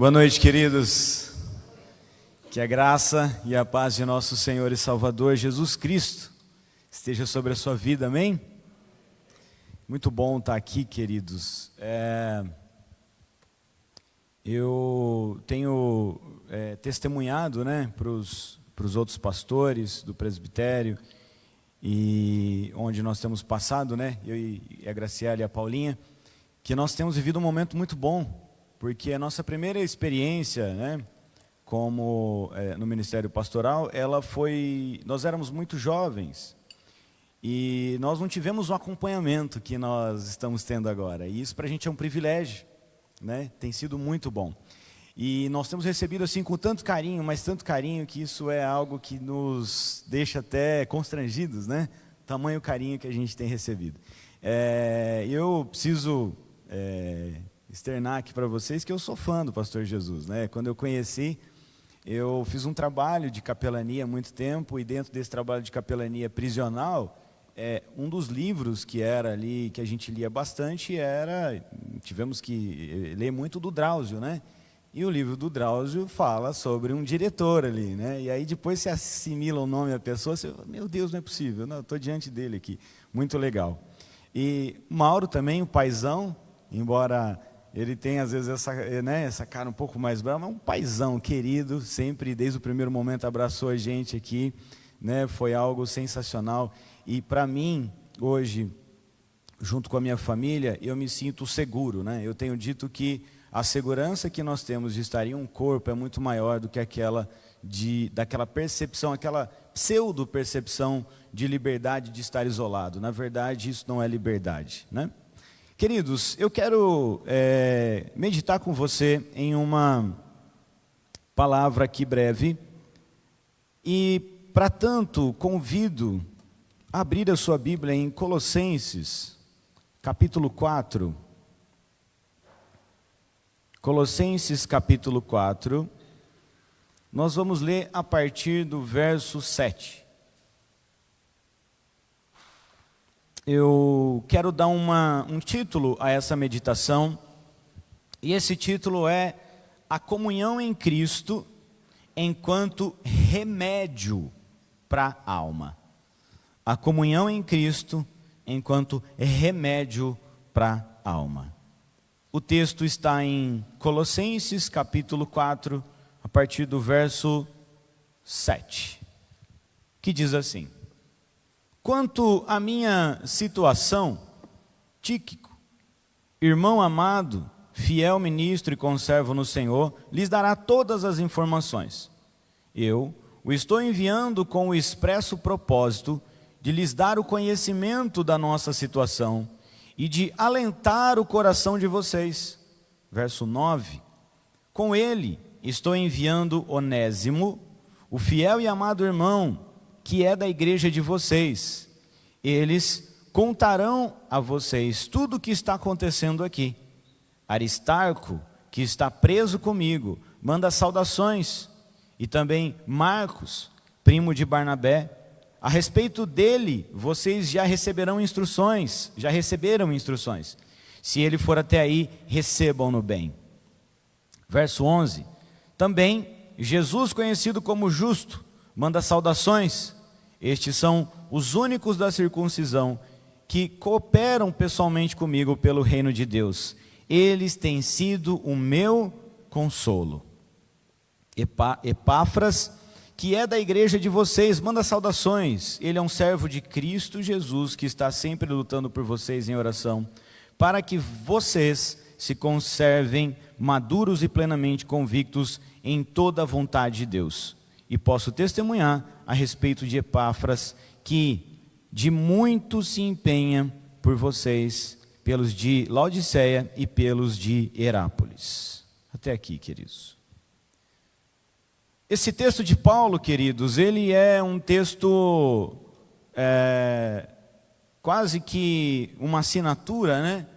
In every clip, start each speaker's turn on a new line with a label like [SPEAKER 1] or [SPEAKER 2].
[SPEAKER 1] Boa noite, queridos. Que a graça e a paz de nosso Senhor e Salvador Jesus Cristo esteja sobre a sua vida, amém? Muito bom estar aqui, queridos. Eu tenho testemunhado, para os outros pastores do presbitério, e onde nós temos passado, eu e a Graciela e a Paulinha, que nós temos vivido um momento muito bom, porque a nossa primeira experiência, como no ministério pastoral, nós éramos muito jovens e nós não tivemos o acompanhamento que nós estamos tendo agora, e isso para a gente é um privilégio, tem sido muito bom. E nós temos recebido assim com tanto carinho, mas tanto carinho, que isso é algo que nos deixa até constrangidos, tamanho carinho que a gente tem recebido. Eu preciso externar aqui para vocês que eu sou fã do pastor Jesus, Quando eu conheci, eu fiz um trabalho de capelania há muito tempo, e dentro desse trabalho de capelania prisional, um dos livros que era ali, que a gente lia bastante, tivemos que ler muito do Drauzio, E o livro do Drauzio fala sobre um diretor ali, E aí depois você assimila o nome da pessoa, você fala, meu Deus, não é possível, estou diante dele aqui, muito legal. E Mauro também, o paizão, embora ele tenha às vezes essa cara um pouco mais brava, mas um paizão querido, sempre desde o primeiro momento abraçou a gente aqui, foi algo sensacional. E para mim, hoje, junto com a minha família, eu me sinto seguro, Eu tenho dito que a segurança que nós temos de estar em um corpo é muito maior do que daquela percepção, aquela pseudo-percepção de liberdade de estar isolado. Na verdade, isso não é liberdade, Queridos, eu quero meditar com você em uma palavra aqui breve, e para tanto convido a abrir a sua Bíblia em Colossenses, capítulo 4. Colossenses capítulo 4, nós vamos ler a partir do verso 7. Eu quero dar um título a essa meditação, e esse título é A Comunhão em Cristo enquanto remédio para a alma. A comunhão em Cristo enquanto remédio para a alma. O texto está em Colossenses capítulo 4, a partir do verso 7, que diz assim: Quanto à minha situação, Tíquico, irmão amado, fiel ministro e conservo no Senhor, lhes dará todas as informações. Eu o estou enviando com o expresso propósito de lhes dar o conhecimento da nossa situação e de alentar o coração de vocês. Verso 9. Com ele estou enviando Onésimo, o fiel e amado irmão, que é da igreja de vocês. Eles contarão a vocês tudo o que está acontecendo aqui. Aristarco, que está preso comigo, manda saudações. E também Marcos, primo de Barnabé. A respeito dele, vocês já receberam instruções. Se ele for até aí, recebam-no bem. Verso 11. Também Jesus, conhecido como Justo, manda saudações. Estes são os únicos da circuncisão que cooperam pessoalmente comigo pelo reino de Deus. Eles têm sido o meu consolo. Epáfras, que é da igreja de vocês, manda saudações. Ele é um servo de Cristo Jesus, que está sempre lutando por vocês em oração, para que vocês se conservem maduros e plenamente convictos em toda a vontade de Deus. E posso testemunhar a respeito de Epáfras, que de muito se empenha por vocês, pelos de Laodiceia e pelos de Herápolis. Até aqui, queridos. Esse texto de Paulo, queridos, ele é um texto quase que uma assinatura,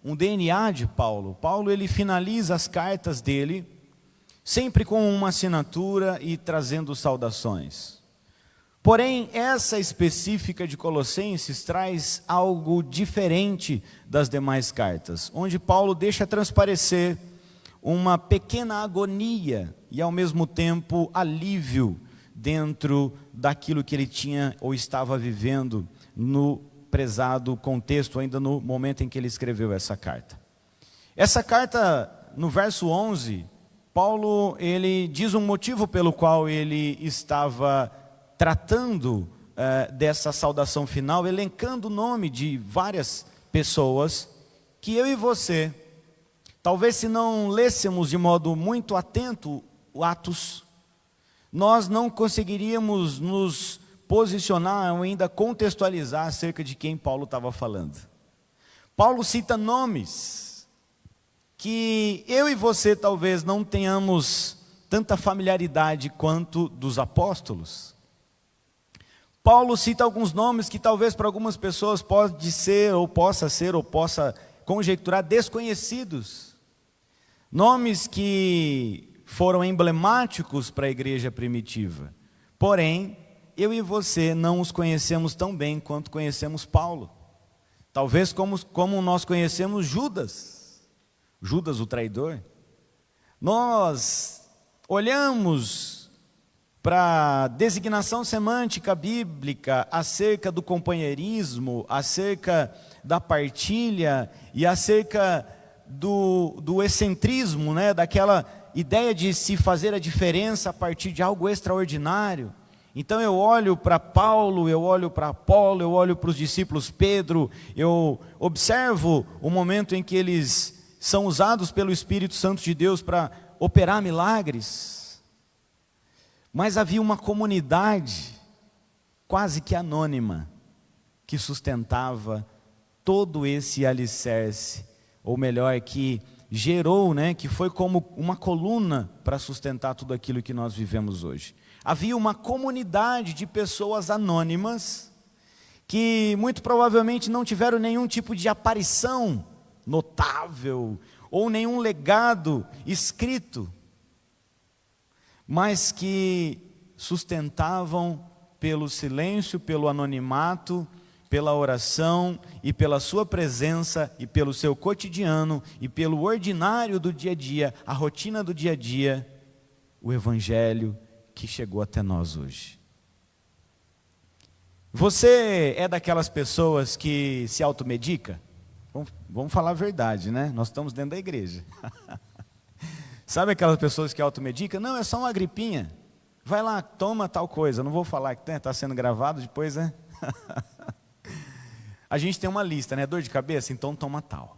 [SPEAKER 1] um DNA de Paulo. Paulo, ele finaliza as cartas dele sempre com uma assinatura e trazendo saudações. Porém, essa específica de Colossenses traz algo diferente das demais cartas, onde Paulo deixa transparecer uma pequena agonia e ao mesmo tempo alívio dentro daquilo que ele tinha ou estava vivendo no prezado contexto, ainda no momento em que ele escreveu essa carta. Essa carta, no verso 11, Paulo, ele diz um motivo pelo qual ele estava tratando dessa saudação final, elencando o nome de várias pessoas que eu e você, talvez se não lêssemos de modo muito atento o Atos, nós não conseguiríamos nos posicionar ou ainda contextualizar acerca de quem Paulo estava falando. Paulo cita nomes que eu e você talvez não tenhamos tanta familiaridade quanto dos apóstolos. Paulo cita alguns nomes que talvez para algumas pessoas pode ser ou possa conjecturar desconhecidos. Nomes que foram emblemáticos para a igreja primitiva. Porém, eu e você não os conhecemos tão bem quanto conhecemos Paulo. Talvez como nós conhecemos Judas o traidor. Nós olhamos para a designação semântica bíblica acerca do companheirismo, acerca da partilha e acerca do excentrismo, né? Daquela ideia de se fazer a diferença a partir de algo extraordinário. Então eu olho para Paulo, eu olho para Apolo, eu olho para os discípulos Pedro, eu observo o momento em que eles são usados pelo Espírito Santo de Deus para operar milagres. Mas havia uma comunidade quase que anônima que sustentava todo esse alicerce, ou melhor, que gerou, que foi como uma coluna para sustentar tudo aquilo que nós vivemos hoje. Havia uma comunidade de pessoas anônimas que muito provavelmente não tiveram nenhum tipo de aparição notável ou nenhum legado escrito, mas que sustentavam pelo silêncio, pelo anonimato, pela oração e pela sua presença e pelo seu cotidiano e pelo ordinário do dia a dia, a rotina do dia a dia, o evangelho que chegou até nós hoje. Você é daquelas pessoas que se automedica? Vamos falar a verdade, né? Nós estamos dentro da igreja. Sabe aquelas pessoas que automedicam? Não, é só uma gripinha. Vai lá, toma tal coisa. Não vou falar que está sendo gravado depois, né? A gente tem uma lista, né? Dor de cabeça? Então toma tal.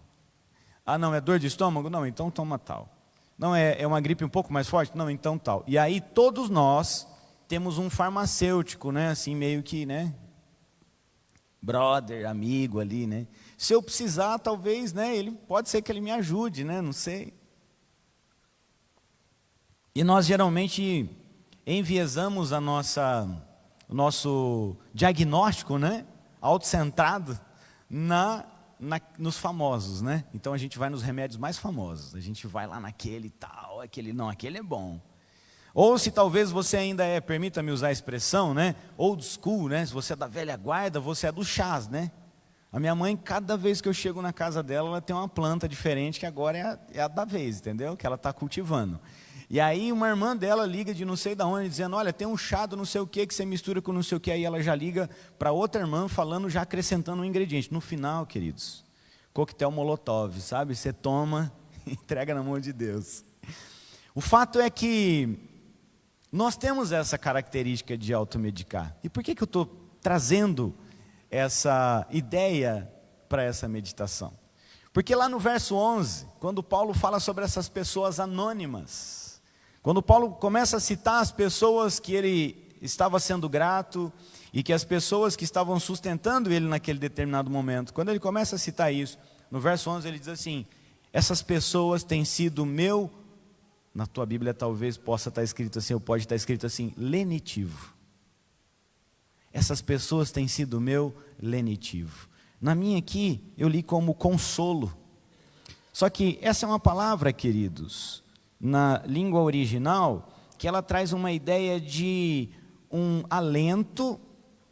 [SPEAKER 1] Ah, não, é dor de estômago? Não, então toma tal. Não, é uma gripe um pouco mais forte? Não, então tal. E aí todos nós temos um farmacêutico, né? Assim meio que, né? Brother, amigo ali, né? Se eu precisar, talvez, né? Pode ser que ele me ajude, né? Não sei. E nós geralmente enviesamos o nosso diagnóstico, né? Autocentrado nos famosos, né? Então a gente vai nos remédios mais famosos, a gente vai lá naquele tal, aquele é bom. Ou se talvez você ainda permita-me usar a expressão, né? Old school, né? Se você é da velha guarda, você é do chás, né? A minha mãe, cada vez que eu chego na casa dela, ela tem uma planta diferente que agora é a da vez, entendeu? Que ela está cultivando. E aí uma irmã dela liga de não sei de onde, dizendo, olha, tem um chá do não sei o que você mistura com não sei o que, aí ela já liga para outra irmã falando, já acrescentando um ingrediente. No final, queridos, coquetel Molotov, sabe? Você toma e entrega na mão de Deus. O fato é que nós temos essa característica de automedicar. E por que eu estou trazendo essa ideia para essa meditação? Porque lá no verso 11, quando Paulo fala sobre essas pessoas anônimas, quando Paulo começa a citar as pessoas que ele estava sendo grato e que as pessoas que estavam sustentando ele naquele determinado momento, quando ele começa a citar isso, no verso 11 ele diz assim, essas pessoas têm sido meu, na tua Bíblia talvez possa estar escrito assim, ou pode estar escrito assim, lenitivo. Essas pessoas têm sido meu lenitivo. Na minha aqui, eu li como consolo. Só que essa é uma palavra, queridos, na língua original, que ela traz uma ideia de um alento,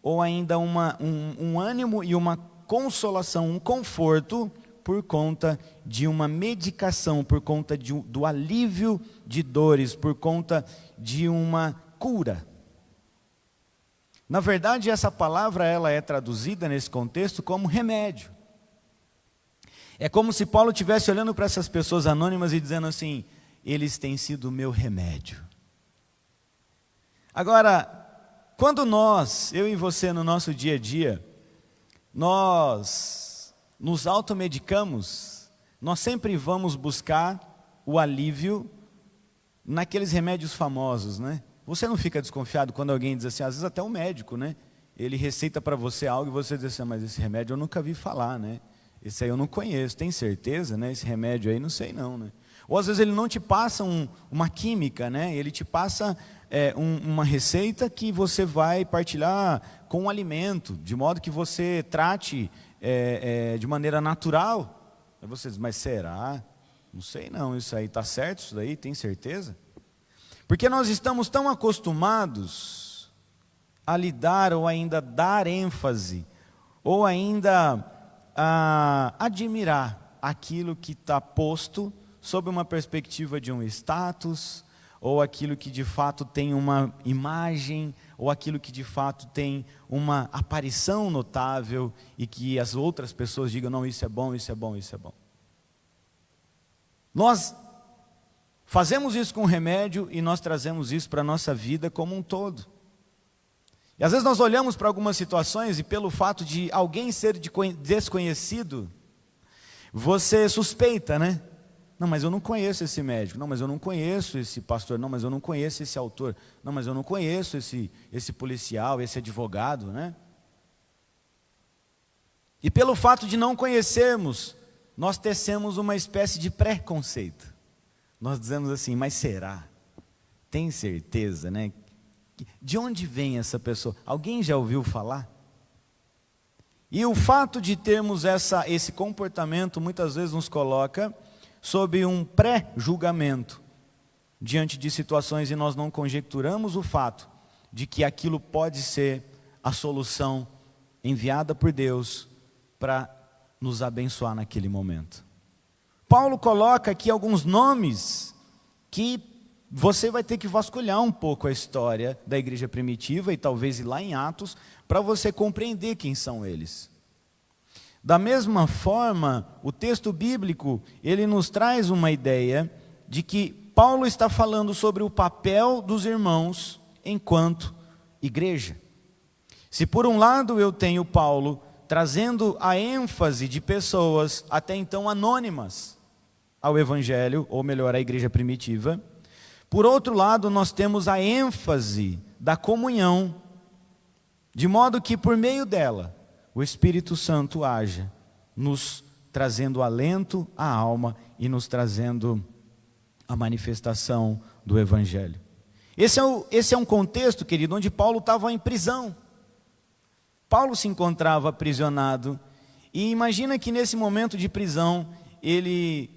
[SPEAKER 1] ou ainda um ânimo e uma consolação, um conforto, por conta de uma medicação, por conta do alívio de dores, por conta de uma cura. Na verdade, essa palavra ela é traduzida nesse contexto como remédio. É como se Paulo estivesse olhando para essas pessoas anônimas e dizendo assim: eles têm sido o meu remédio. Agora, quando eu e você no nosso dia a dia, nós nos automedicamos, nós sempre vamos buscar o alívio naqueles remédios famosos, né? Você não fica desconfiado quando alguém diz assim, às vezes até um médico, né? Ele receita para você algo e você diz assim, mas esse remédio eu nunca vi falar, né? Esse aí eu não conheço, tem certeza, né? Esse remédio aí não sei não, né? Ou às vezes ele não te passa uma química, né? Ele te passa uma receita que você vai partilhar com um alimento, de modo que você trate de maneira natural. Aí você diz, mas será? Não sei não, isso aí está certo, isso daí, tem certeza? Porque nós estamos tão acostumados a lidar ou ainda dar ênfase, ou ainda a admirar aquilo que está posto sob uma perspectiva de um status, ou aquilo que de fato tem uma imagem, ou aquilo que de fato tem uma aparição notável, e que as outras pessoas digam, não, isso é bom, isso é bom, isso é bom. Nós fazemos isso com remédio e nós trazemos isso para a nossa vida como um todo. E às vezes nós olhamos para algumas situações e pelo fato de alguém ser desconhecido, você suspeita, né? Não, mas eu não conheço esse médico. Não, mas eu não conheço esse pastor. Não, mas eu não conheço esse autor. Não, mas eu não conheço esse policial, esse advogado, né? E pelo fato de não conhecermos, nós tecemos uma espécie de preconceito. Nós dizemos assim, mas será? Tem certeza, né? De onde vem essa pessoa? Alguém já ouviu falar? E o fato de termos esse comportamento muitas vezes nos coloca sob um pré-julgamento diante de situações e nós não conjecturamos o fato de que aquilo pode ser a solução enviada por Deus para nos abençoar naquele momento. Paulo coloca aqui alguns nomes que você vai ter que vasculhar um pouco a história da igreja primitiva e talvez ir lá em Atos para você compreender quem são eles. Da mesma forma, o texto bíblico, ele nos traz uma ideia de que Paulo está falando sobre o papel dos irmãos enquanto igreja. Se por um lado eu tenho Paulo trazendo a ênfase de pessoas até então anônimas ao evangelho, ou melhor, à igreja primitiva, por outro lado nós temos a ênfase da comunhão, de modo que por meio dela, o Espírito Santo haja, nos trazendo alento à alma e nos trazendo a manifestação do Evangelho. Esse é um contexto, querido, onde Paulo estava em prisão. Paulo se encontrava aprisionado e imagina que nesse momento de prisão ele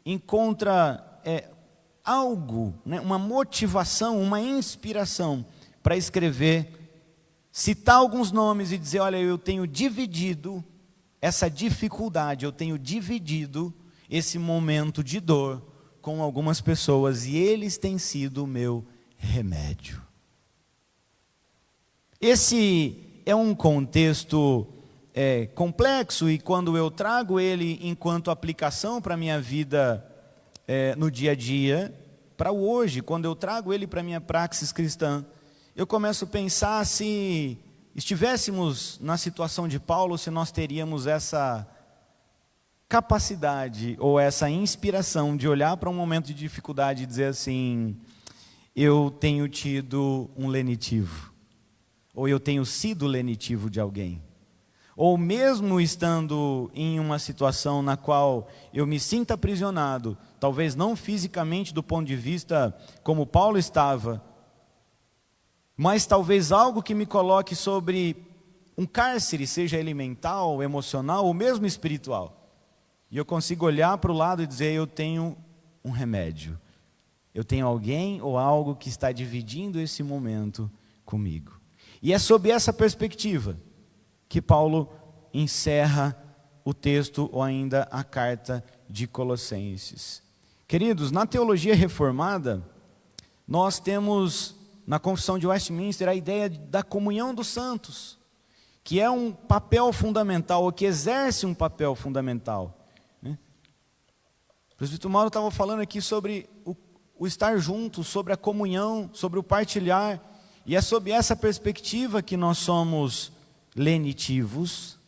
[SPEAKER 1] encontra algo, né, uma motivação, uma inspiração para escrever, citar alguns nomes e dizer, olha, eu tenho dividido essa dificuldade, eu tenho dividido esse momento de dor com algumas pessoas e eles têm sido o meu remédio. Esse é um contexto complexo e quando eu trago ele enquanto aplicação para a minha vida no dia a dia, para o hoje, quando eu trago ele para a minha praxis cristã, eu começo a pensar se estivéssemos na situação de Paulo, se nós teríamos essa capacidade ou essa inspiração de olhar para um momento de dificuldade e dizer assim, eu tenho tido um lenitivo, ou eu tenho sido lenitivo de alguém. Ou mesmo estando em uma situação na qual eu me sinto aprisionado, talvez não fisicamente do ponto de vista como Paulo estava, mas talvez algo que me coloque sobre um cárcere, seja ele mental, emocional ou mesmo espiritual. E eu consigo olhar para o lado e dizer, eu tenho um remédio. Eu tenho alguém ou algo que está dividindo esse momento comigo. E é sob essa perspectiva que Paulo encerra o texto ou ainda a carta de Colossenses. Queridos, na teologia reformada, nós temos na Confissão de Westminster a ideia da comunhão dos santos, que é um papel fundamental, ou que exerce um papel fundamental. O presbítero Mauro estava falando aqui sobre o estar junto, sobre a comunhão, sobre o partilhar, e é sob essa perspectiva que nós somos lenitivos,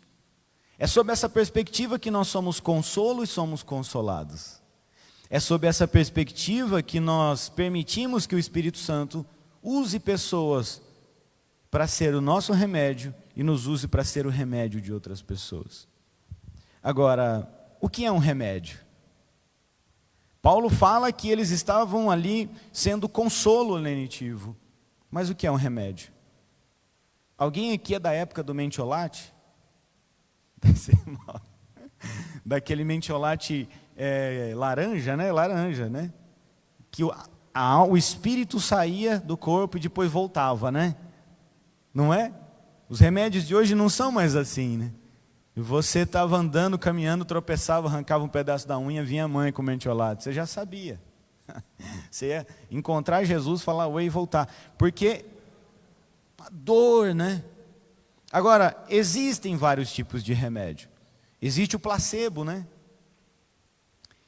[SPEAKER 1] é sob essa perspectiva que nós somos consolo e somos consolados. É sob essa perspectiva que nós permitimos que o Espírito Santo use pessoas para ser o nosso remédio e nos use para ser o remédio de outras pessoas. Agora, o que é um remédio? Paulo fala que eles estavam ali sendo consolo lenitivo. Mas o que é um remédio? Alguém aqui é da época do mentiolate? Daquele mentiolate laranja, né? Laranja, né? Que o espírito saía do corpo e depois voltava, né? Não é? Os remédios de hoje não são mais assim, né? E você estava andando, caminhando, tropeçava, arrancava um pedaço da unha, vinha a mãe com mentiolate. Você já sabia. Você ia encontrar Jesus, falar oi e voltar. Porque a dor, né? Agora, existem vários tipos de remédio. Existe o placebo, né?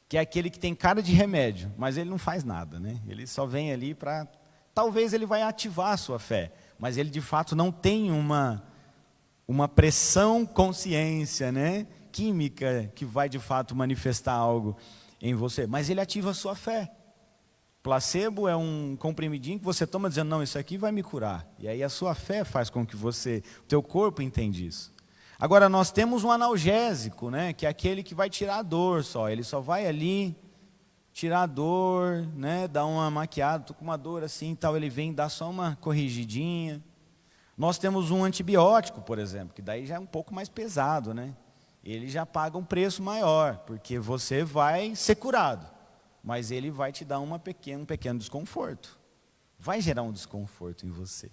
[SPEAKER 1] Que é aquele que tem cara de remédio, mas ele não faz nada, né? Ele só vem ali para... Talvez ele vai ativar a sua fé, mas ele de fato não tem uma pressão consciência, né? Química que vai de fato manifestar algo em você. Mas ele ativa a sua fé. Placebo é um comprimidinho que você toma dizendo, não, isso aqui vai me curar. E aí a sua fé faz com que o teu corpo entenda isso. Agora nós temos um analgésico, né, que é aquele que vai tirar a dor só. Ele só vai ali tirar a dor, né, dar uma maquiada, estou com uma dor assim e tal, ele vem dar só uma corrigidinha. Nós temos um antibiótico, por exemplo, que daí já é um pouco mais pesado, né? Ele já paga um preço maior, porque você vai ser curado, mas ele vai te dar um pequeno desconforto. Vai gerar um desconforto em você.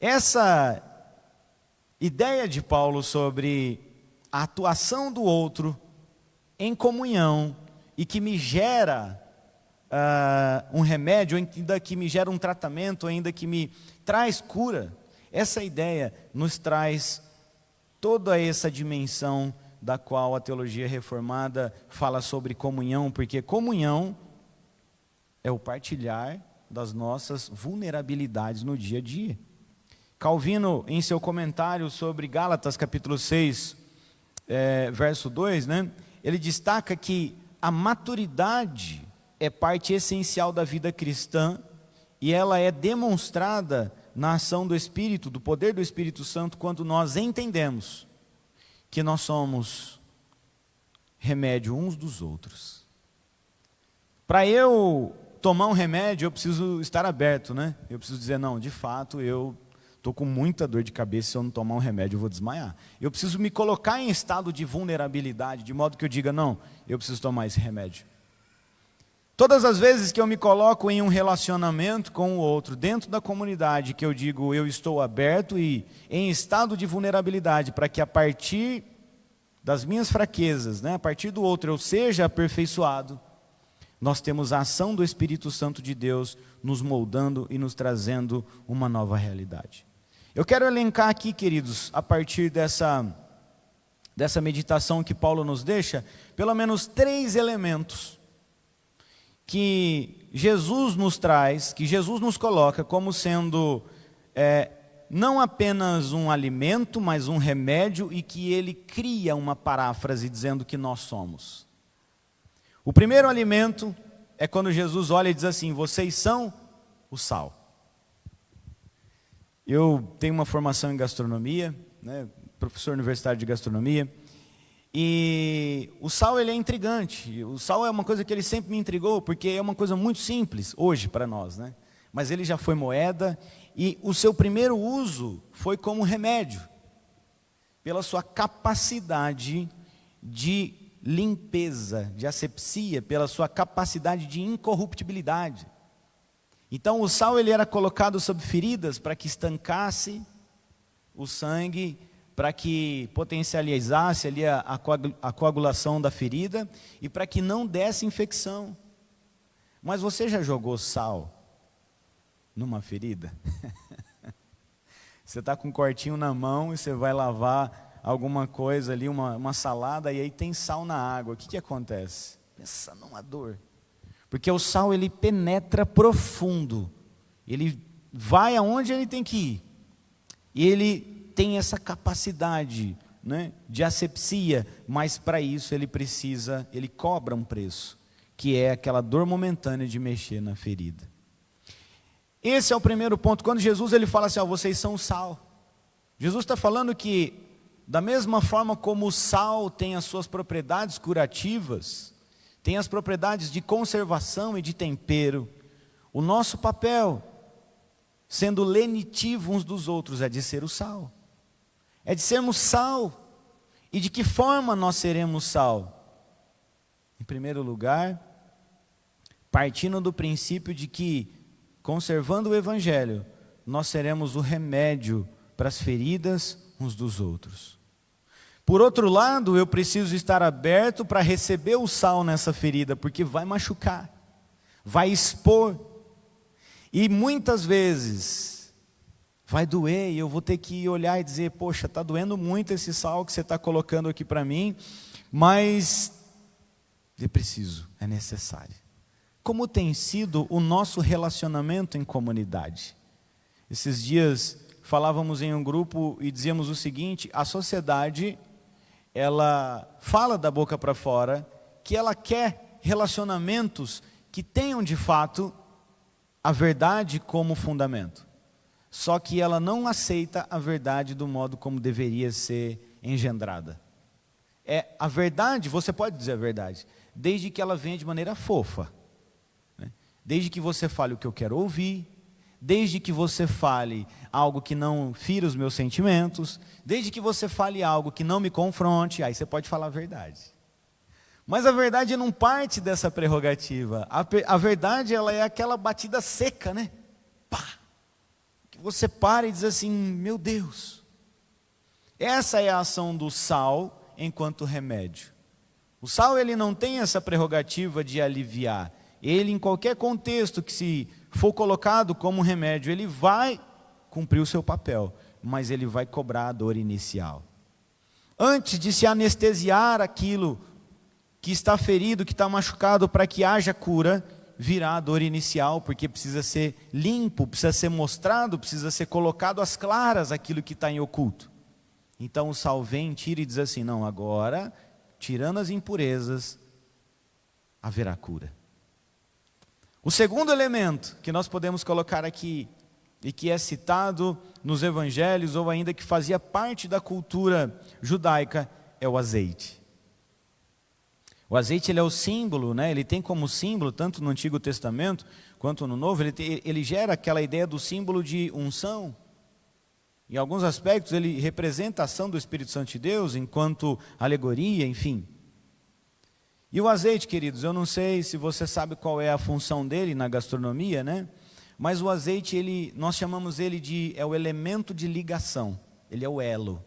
[SPEAKER 1] Essa ideia de Paulo sobre a atuação do outro em comunhão e que me gera um remédio, ainda que me gera um tratamento, ainda que me traz cura, essa ideia nos traz toda essa dimensão da qual a teologia reformada fala sobre comunhão, porque comunhão é o partilhar das nossas vulnerabilidades no dia a dia. Calvino, em seu comentário sobre Gálatas, capítulo 6, verso 2, né, ele destaca que a maturidade é parte essencial da vida cristã e ela é demonstrada na ação do Espírito, do poder do Espírito Santo, quando nós entendemos que nós somos remédio uns dos outros. Para eu tomar um remédio, eu preciso estar aberto, né? Eu preciso dizer, não, de fato, eu estou com muita dor de cabeça, se eu não tomar um remédio eu vou desmaiar. Eu preciso me colocar em estado de vulnerabilidade, de modo que eu diga, não, eu preciso tomar esse remédio. Todas as vezes que eu me coloco em um relacionamento com o outro, dentro da comunidade, que eu digo, eu estou aberto e em estado de vulnerabilidade, para que a partir das minhas fraquezas, né, a partir do outro eu seja aperfeiçoado, nós temos a ação do Espírito Santo de Deus nos moldando e nos trazendo uma nova realidade. Eu quero elencar aqui, queridos, a partir dessa meditação que Paulo nos deixa, pelo menos 3 elementos que Jesus nos traz, que Jesus nos coloca como sendo não apenas um alimento, mas um remédio, e que ele cria uma paráfrase dizendo que nós somos. O primeiro alimento é quando Jesus olha e diz assim, vocês são o sal. Eu tenho uma formação em gastronomia, né, professor universitário de gastronomia, e o sal ele é intrigante. O sal é uma coisa que ele sempre me intrigou, porque é uma coisa muito simples hoje para nós, né? Mas ele já foi moeda e o seu primeiro uso foi como remédio, pela sua capacidade de limpeza, de asepsia, pela sua capacidade de incorruptibilidade. Então o sal ele era colocado sobre feridas para que estancasse o sangue, para que potencializasse ali a coagulação da ferida e para que não desse infecção. Mas você já jogou sal numa ferida? Você está com um cortinho na mão e você vai lavar alguma coisa ali, uma salada, e aí tem sal na água. O que acontece? Pensa numa dor. Porque o sal, ele penetra profundo. Ele vai aonde ele tem que ir. E ele tem essa capacidade, né, de asepsia, mas para isso ele cobra um preço, que é aquela dor momentânea de mexer na ferida. Esse é o primeiro ponto. Quando Jesus ele fala assim, vocês são sal. Jesus está falando que, da mesma forma como o sal tem as suas propriedades curativas, tem as propriedades de conservação e de tempero, o nosso papel, sendo lenitivo uns dos outros, é de ser o sal. É de sermos sal. E de que forma nós seremos sal? Em primeiro lugar, partindo do princípio de que, conservando o Evangelho, nós seremos o remédio para as feridas uns dos outros. Por outro lado, eu preciso estar aberto para receber o sal nessa ferida, porque vai machucar, vai expor, e muitas vezes vai doer, e eu vou ter que olhar e dizer, poxa, está doendo muito esse sal que você está colocando aqui para mim, mas é preciso, é necessário. Como tem sido o nosso relacionamento em comunidade? Esses dias falávamos em um grupo e dizíamos o seguinte: a sociedade, ela fala da boca para fora que ela quer relacionamentos que tenham de fato a verdade como fundamento. Só que ela não aceita a verdade do modo como deveria ser engendrada. A verdade, você pode dizer a verdade, desde que ela venha de maneira fofa. Desde que você fale o que eu quero ouvir, desde que você fale algo que não fira os meus sentimentos, desde que você fale algo que não me confronte, aí você pode falar a verdade. Mas a verdade não parte dessa prerrogativa. A verdade, ela é aquela batida seca, né? Pá! Que você para e diz assim, meu Deus. Essa é a ação do sal enquanto remédio. O sal, ele não tem essa prerrogativa de aliviar. Ele, em qualquer contexto que se for colocado como remédio, ele vai cumprir o seu papel, mas ele vai cobrar a dor inicial. Antes de se anestesiar aquilo que está ferido, que está machucado, para que haja cura, virá a dor inicial, porque precisa ser limpo, precisa ser mostrado, precisa ser colocado às claras aquilo que está em oculto. Então o sal vem, tira e diz assim, não, agora, tirando as impurezas, haverá cura. O segundo elemento que nós podemos colocar aqui, e que é citado nos evangelhos, ou ainda que fazia parte da cultura judaica, é o azeite. O azeite, ele é o símbolo, né? Ele tem como símbolo, tanto no Antigo Testamento, quanto no Novo, ele gera aquela ideia do símbolo de unção. Em alguns aspectos, ele representa a ação do Espírito Santo de Deus, enquanto alegoria, enfim. E o azeite, queridos, eu não sei se você sabe qual é a função dele na gastronomia, né? Mas o azeite, nós chamamos ele é o elemento de ligação, ele é o elo.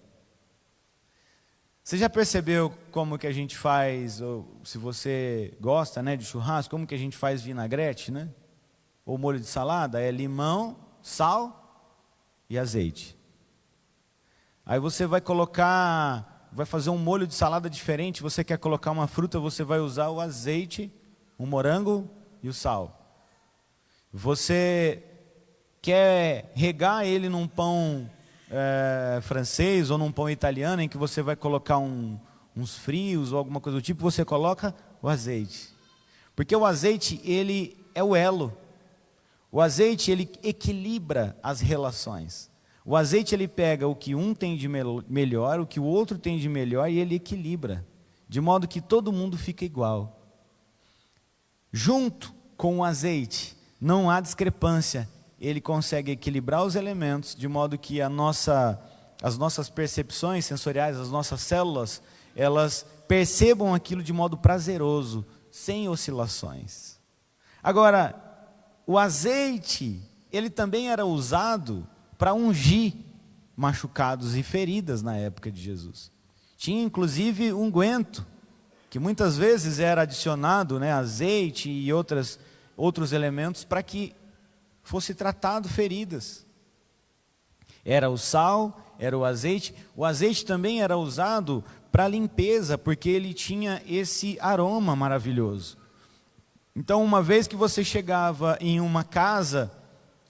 [SPEAKER 1] Você já percebeu como que a gente faz, ou se você gosta, né, de churrasco, como que a gente faz vinagrete, né? Ou molho de salada, é limão, sal e azeite. Aí você vai fazer um molho de salada diferente, você quer colocar uma fruta, você vai usar o azeite, o morango e o sal. Você quer regar ele num pão francês ou num pão italiano, em que você vai colocar uns frios ou alguma coisa do tipo, você coloca o azeite. Porque o azeite, ele é o elo. O azeite, ele equilibra as relações. O azeite, ele pega o que um tem de melhor, o que o outro tem de melhor, e ele equilibra, de modo que todo mundo fica igual. Junto com o azeite, não há discrepância. Ele consegue equilibrar os elementos, de modo que as nossas percepções sensoriais, as nossas células, elas percebam aquilo de modo prazeroso, sem oscilações. Agora, o azeite, ele também era usado para ungir machucados e feridas na época de Jesus. Tinha inclusive unguento, que muitas vezes era adicionado, né, azeite e outros elementos para que fosse tratado feridas. Era o sal, era o azeite. O azeite também era usado para limpeza, porque ele tinha esse aroma maravilhoso. Então, uma vez que você chegava em uma casa,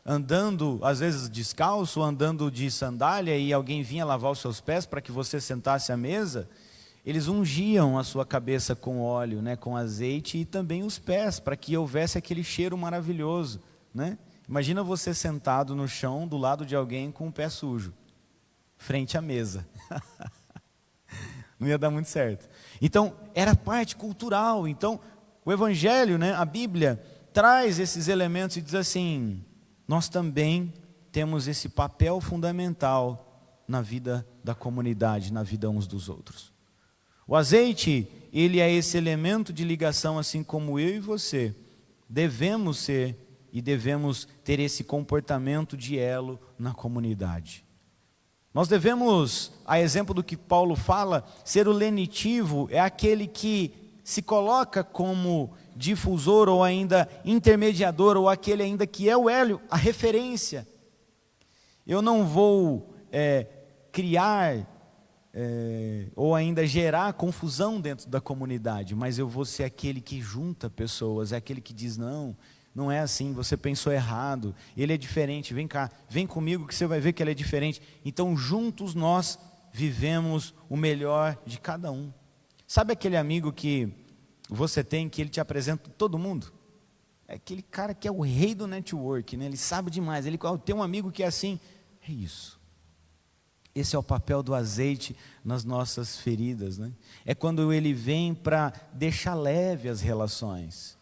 [SPEAKER 1] andando, às vezes descalço, andando de sandália, e alguém vinha lavar os seus pés para que você sentasse à mesa, eles ungiam a sua cabeça com óleo, né, com azeite, e também os pés, para que houvesse aquele cheiro maravilhoso, né? Imagina você sentado no chão, do lado de alguém com o pé sujo, frente à mesa. Não ia dar muito certo. Então, era parte cultural. Então, o Evangelho, né, a Bíblia, traz esses elementos e diz assim: nós também temos esse papel fundamental na vida da comunidade, na vida uns dos outros. O azeite, ele é esse elemento de ligação, assim como eu e você devemos ser e devemos ter esse comportamento de elo na comunidade. Nós devemos, a exemplo do que Paulo fala, ser o lenitivo, é aquele que se coloca como difusor ou ainda intermediador, ou aquele ainda que é o elo, a referência. Eu não vou criar ou ainda gerar confusão dentro da comunidade, mas eu vou ser aquele que junta pessoas, é aquele que diz: não é assim, você pensou errado, ele é diferente, vem cá, vem comigo que você vai ver que ele é diferente. Então juntos nós vivemos o melhor de cada um. Sabe aquele amigo que você tem, que ele te apresenta todo mundo? É aquele cara que é o rei do network, né? Ele sabe demais, ele tem um amigo que é assim. É isso. Esse é o papel do azeite nas nossas feridas, né? É quando ele vem para deixar leve as relações.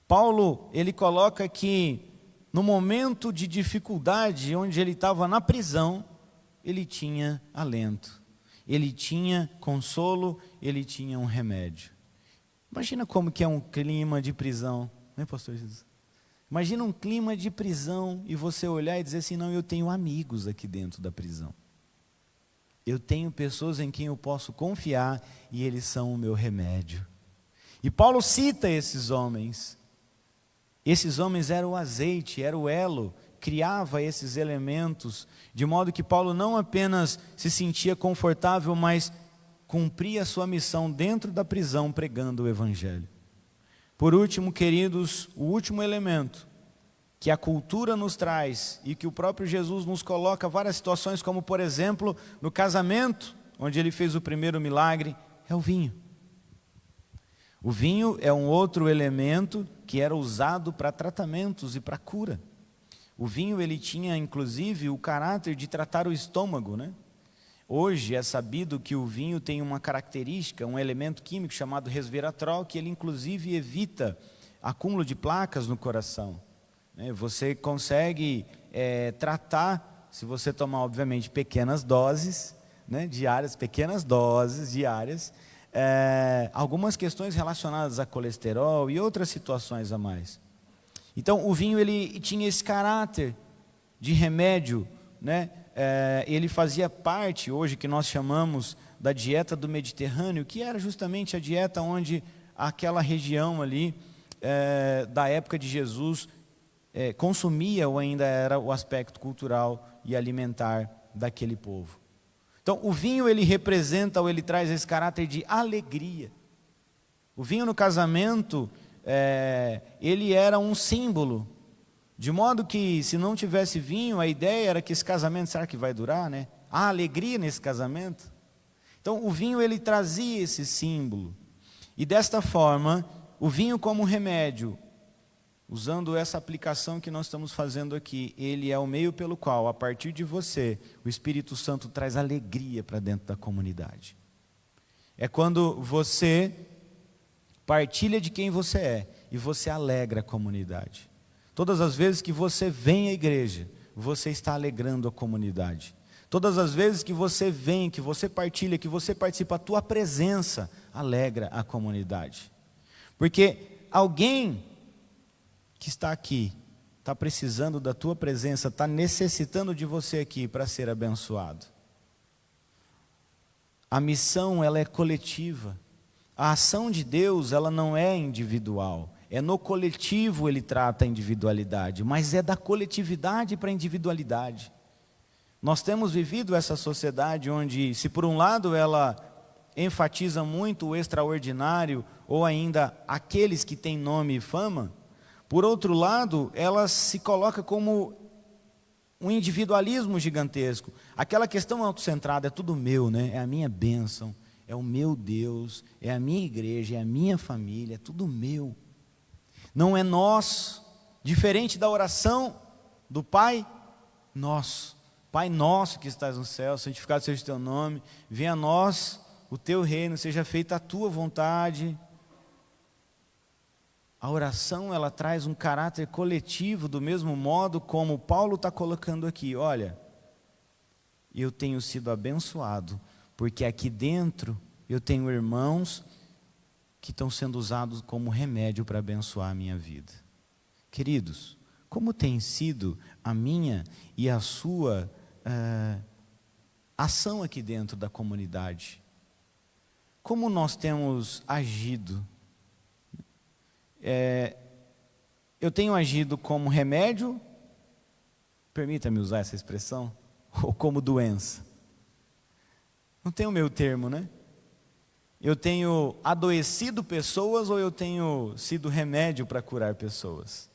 [SPEAKER 1] Paulo, ele coloca que no momento de dificuldade, onde ele estava na prisão, ele tinha alento, ele tinha consolo, ele tinha um remédio. Imagina como que é um clima de prisão, né, pastor Jesus? Imagina um clima de prisão e você olhar e dizer assim: não, eu tenho amigos aqui dentro da prisão. Eu tenho pessoas em quem eu posso confiar e eles são o meu remédio. E Paulo cita esses homens. Esses homens eram o azeite, era o elo, criava esses elementos, de modo que Paulo não apenas se sentia confortável, mas cumpria a sua missão dentro da prisão, pregando o Evangelho. Por último, queridos, o último elemento que a cultura nos traz e que o próprio Jesus nos coloca várias situações, como por exemplo, no casamento, onde ele fez o primeiro milagre, é o vinho. O vinho é um outro elemento que era usado para tratamentos e para cura. O vinho, ele tinha inclusive o caráter de tratar o estômago, né? Hoje é sabido que o vinho tem uma característica, um elemento químico chamado resveratrol, que ele inclusive evita acúmulo de placas no coração. Você consegue tratar, se você tomar obviamente pequenas doses, né, diárias, algumas questões relacionadas a colesterol e outras situações a mais. Então o vinho, ele tinha esse caráter de remédio, né? Ele fazia parte, hoje, que nós chamamos da dieta do Mediterrâneo, que era justamente a dieta onde aquela região ali, da época de Jesus, consumia, ou ainda era o aspecto cultural e alimentar daquele povo. Então o vinho, ele representa, ou ele traz esse caráter de alegria. O vinho no casamento, ele era um símbolo, de modo que se não tivesse vinho, a ideia era que esse casamento, será que vai durar, né? Há alegria nesse casamento. Então o vinho, ele trazia esse símbolo, e desta forma, o vinho como remédio, usando essa aplicação que nós estamos fazendo aqui, ele é o meio pelo qual, a partir de você, o Espírito Santo traz alegria para dentro da comunidade. É quando você partilha de quem você é e você alegra a comunidade. Todas as vezes que você vem à igreja, você está alegrando a comunidade. Todas as vezes que você vem, que você partilha, que você participa, a tua presença alegra a comunidade. Porque alguém que está aqui está precisando da tua presença, está necessitando de você aqui para ser abençoado. A missão, ela é coletiva. A ação de Deus, ela não é individual. É no coletivo ele trata a individualidade, mas é da coletividade para a individualidade. Nós temos vivido essa sociedade onde, se por um lado ela enfatiza muito o extraordinário, ou ainda aqueles que têm nome e fama, por outro lado, ela se coloca como um individualismo gigantesco. Aquela questão autocentrada, é tudo meu, né? É a minha bênção, é o meu Deus, é a minha igreja, é a minha família, é tudo meu. Não é nosso, diferente da oração do Pai Nosso. Pai nosso que estás no céu, santificado seja o teu nome, venha a nós o teu reino, seja feita a tua vontade. A oração, ela traz um caráter coletivo, do mesmo modo como Paulo está colocando aqui. Olha, eu tenho sido abençoado, porque aqui dentro eu tenho irmãos que estão sendo usados como remédio para abençoar a minha vida. Queridos, como tem sido a minha e a sua ação aqui dentro da comunidade? Como nós temos agido? Eu tenho agido como remédio, permita-me usar essa expressão, ou como doença? Não tem o meu termo, né? Eu tenho adoecido pessoas ou eu tenho sido remédio para curar pessoas?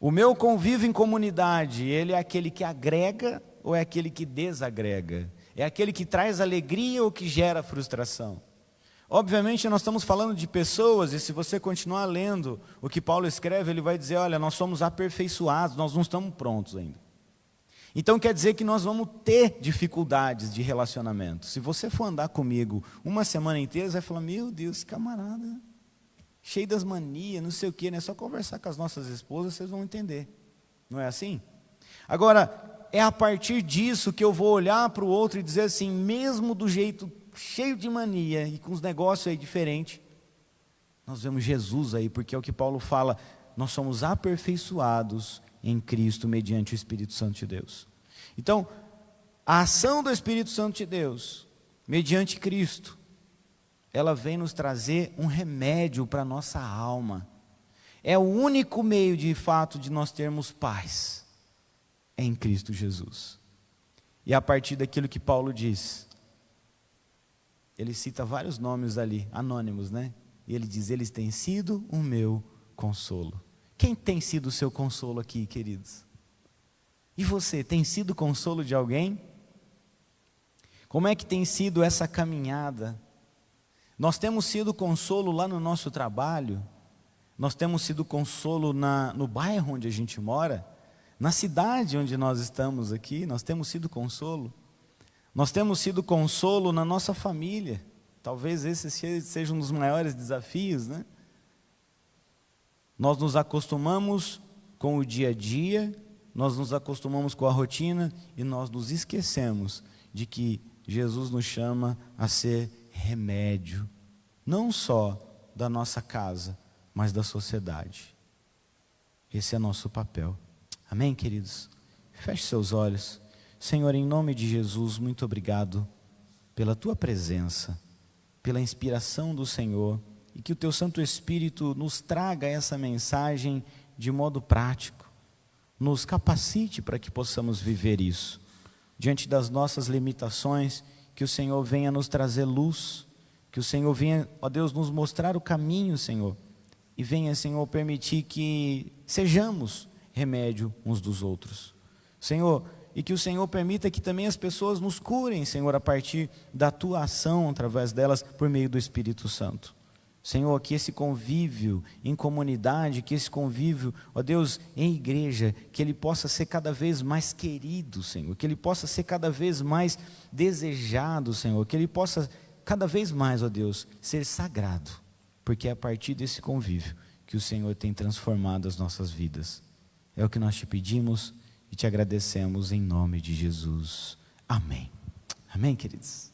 [SPEAKER 1] O meu convívio em comunidade, ele é aquele que agrega ou é aquele que desagrega? É aquele que traz alegria ou que gera frustração? Obviamente nós estamos falando de pessoas, e se você continuar lendo o que Paulo escreve, ele vai dizer, olha, nós somos aperfeiçoados, nós não estamos prontos ainda. Então quer dizer que nós vamos ter dificuldades de relacionamento. Se você for andar comigo uma semana inteira, você vai falar, meu Deus, camarada, cheio das manias, não sei o quê, né? É só conversar com as nossas esposas, vocês vão entender. Não é assim? Agora, é a partir disso que eu vou olhar para o outro e dizer assim, mesmo do jeito cheio de mania e com os negócios aí diferentes, nós vemos Jesus aí, porque é o que Paulo fala, nós somos aperfeiçoados em Cristo mediante o Espírito Santo de Deus. Então, a ação do Espírito Santo de Deus, mediante Cristo, ela vem nos trazer um remédio para a nossa alma. É o único meio de fato de nós termos paz, é em Cristo Jesus. E a partir daquilo que Paulo diz, ele cita vários nomes ali, anônimos, né? E ele diz, eles têm sido o meu consolo. Quem tem sido o seu consolo aqui, queridos? E você, tem sido consolo de alguém? Como é que tem sido essa caminhada? Nós temos sido consolo lá no nosso trabalho? Nós temos sido consolo no bairro onde a gente mora? Na cidade onde nós estamos aqui, nós temos sido consolo? Nós temos sido consolo na nossa família? Talvez esse seja um dos maiores desafios, né? Nós nos acostumamos com o dia a dia, nós nos acostumamos com a rotina e nós nos esquecemos de que Jesus nos chama a ser remédio, não só da nossa casa, mas da sociedade. Esse é nosso papel. Amém, queridos? Feche seus olhos. Senhor, em nome de Jesus, muito obrigado pela Tua presença, pela inspiração do Senhor, e que o Teu Santo Espírito nos traga essa mensagem de modo prático, nos capacite para que possamos viver isso. Diante das nossas limitações, que o Senhor venha nos trazer luz, que o Senhor venha, ó Deus, nos mostrar o caminho, Senhor, e venha, Senhor, permitir que sejamos remédio uns dos outros. Senhor, e que o Senhor permita que também as pessoas nos curem, Senhor, a partir da Tua ação, através delas, por meio do Espírito Santo. Senhor, que esse convívio em comunidade, que esse convívio, ó Deus, em igreja, que ele possa ser cada vez mais querido, Senhor, que ele possa ser cada vez mais desejado, Senhor, que ele possa cada vez mais, ó Deus, ser sagrado, porque é a partir desse convívio que o Senhor tem transformado as nossas vidas. É o que nós te pedimos e te agradecemos em nome de Jesus. Amém. Amém, queridos?